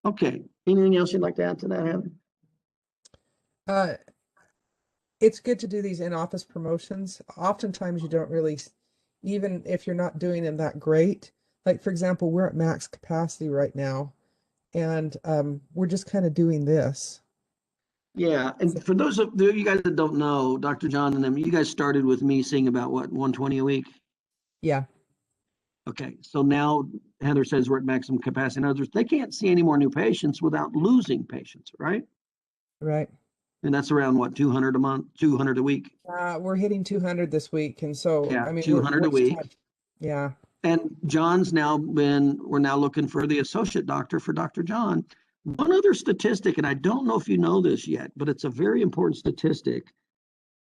Okay. Anything else you'd like to add to that, Heather? Uh, it's good to do these in-office promotions. Oftentimes you don't really, even if you're not doing them that great. Like for example, we're at max capacity right now, and we're just kind of doing this. Yeah, and for those of you guys that don't know, Dr. John and them, you guys started with me seeing about what, 120 a week? Yeah, Okay, so now Heather says we're at maximum capacity. In other words, they can't see any more new patients without losing patients, right? right. And that's around what, 200 a month, 200 a week? We're hitting 200 this week, and so Yeah, I mean 200 a we're week. yeah. And we're now looking for the associate doctor for Dr. John. One other statistic, and I don't know if you know this yet, but it's a very important statistic.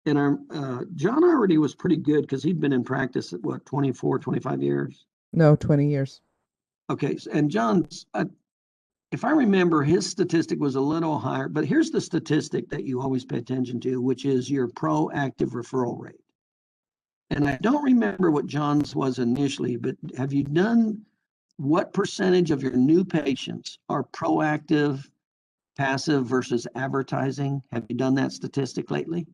And our John already was pretty good because he'd been in practice at what, 24, 25 years. No, 20 years. Okay, and John's, if I remember, his statistic was a little higher, but here's the statistic that you always pay attention to, which is your proactive referral rate. And I don't remember what John's was initially, but have you done what percentage of your new patients are proactive, passive versus advertising? Have you done that statistic lately?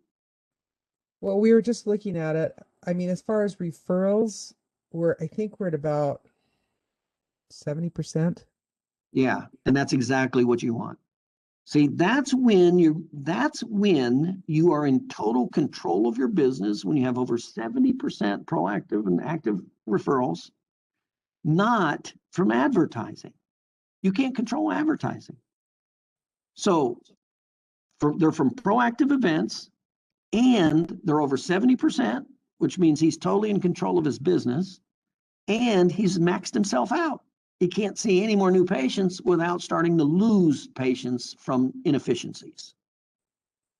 Well, we were just looking at it. I mean, as far as referrals, I think we're at about 70%. Yeah, and that's exactly what you want. See, that's when you are in total control of your business, when you have over 70% proactive and active referrals, not from advertising. You can't control advertising. So they're from proactive events, and they're over 70%, which means he's totally in control of his business, and he's maxed himself out. He can't see any more new patients without starting to lose patients from inefficiencies,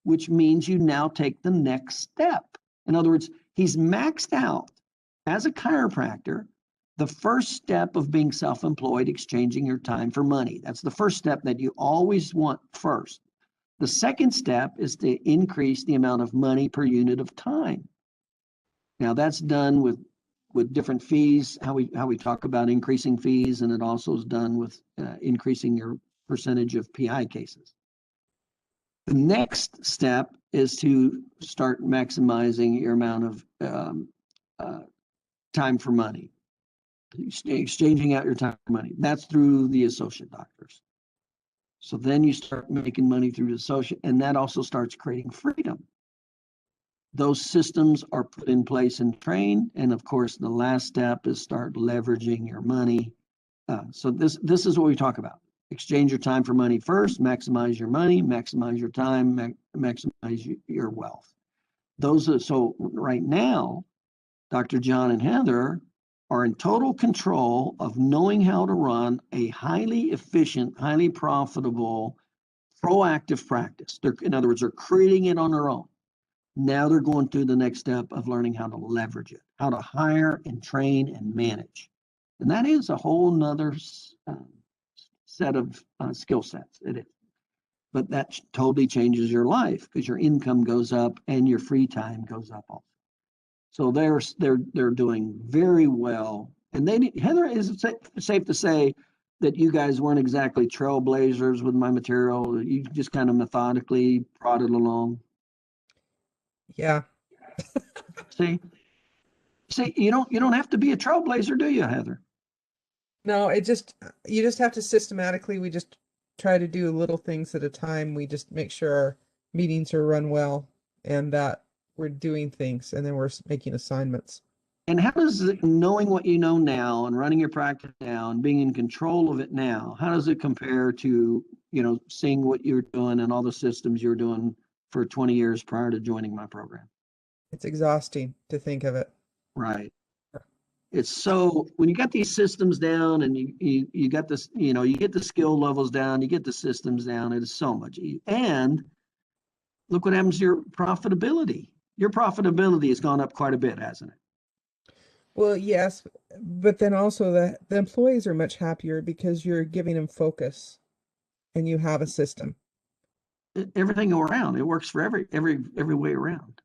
which means you now take the next step. In other words, he's maxed out as a chiropractor. The first step of being self-employed, exchanging your time for money. That's the first step that you always want first. The second step is to increase the amount of money per unit of time. Now that's done with different fees, how we talk about increasing fees, and it also is done with increasing your percentage of PI cases. The next step is to start maximizing your amount of time for money, exchanging out your time for money. That's through the associate doctors. So then you start making money through the associate, and that also starts creating freedom. Those systems are put in place and trained. And of course, the last step is start leveraging your money. So this is what we talk about. Exchange your time for money first, maximize your money, maximize your time, maximize your wealth. So right now, Dr. John and Heather are in total control of knowing how to run a highly efficient, highly profitable, proactive practice. In other words, they're creating it on their own. Now they're going through the next step of learning how to leverage it, how to hire and train and manage. And that is a whole nother set of skill sets. It is. But that totally changes your life because your income goes up and your free time goes up also. So they're doing very well. And Heather, is it safe to say that you guys weren't exactly trailblazers with my material? You just kind of methodically prodded along. Yeah. See, you don't have to be a trailblazer, do you, Heather? No, you just have to systematically, we just try to do little things at a time. We just make sure our meetings are run well and that we're doing things and then we're making assignments. And how does knowing what you know now and running your practice now and being in control of it now, how does it compare to, seeing what you're doing and all the systems you're doing for 20 years prior to joining my program? It's exhausting to think of it. Right. It's so when you got these systems down and you got this, you get the skill levels down, you get the systems down, it is so much. And look what happens to your profitability. Your profitability has gone up quite a bit, hasn't it? Well, yes, but then also the employees are much happier because you're giving them focus and you have a system. Everything around, it works for every way around.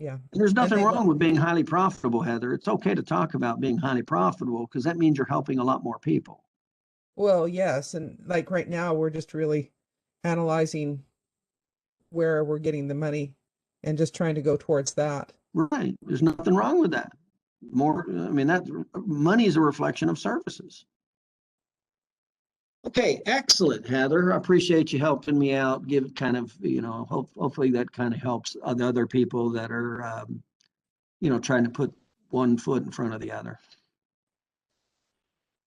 Yeah. And there's And nothing they wrong with being highly profitable, Heather. It's okay to talk about being highly profitable because that means you're helping a lot more people. Well, yes, and like right now we're just really analyzing where we're getting the money and just trying to go towards that. Right. There's nothing wrong with that. More, I mean, that money is a reflection of services. Okay, excellent, Heather. I appreciate you helping me out. Give kind of, hopefully that kind of helps the other people that are, trying to put one foot in front of the other.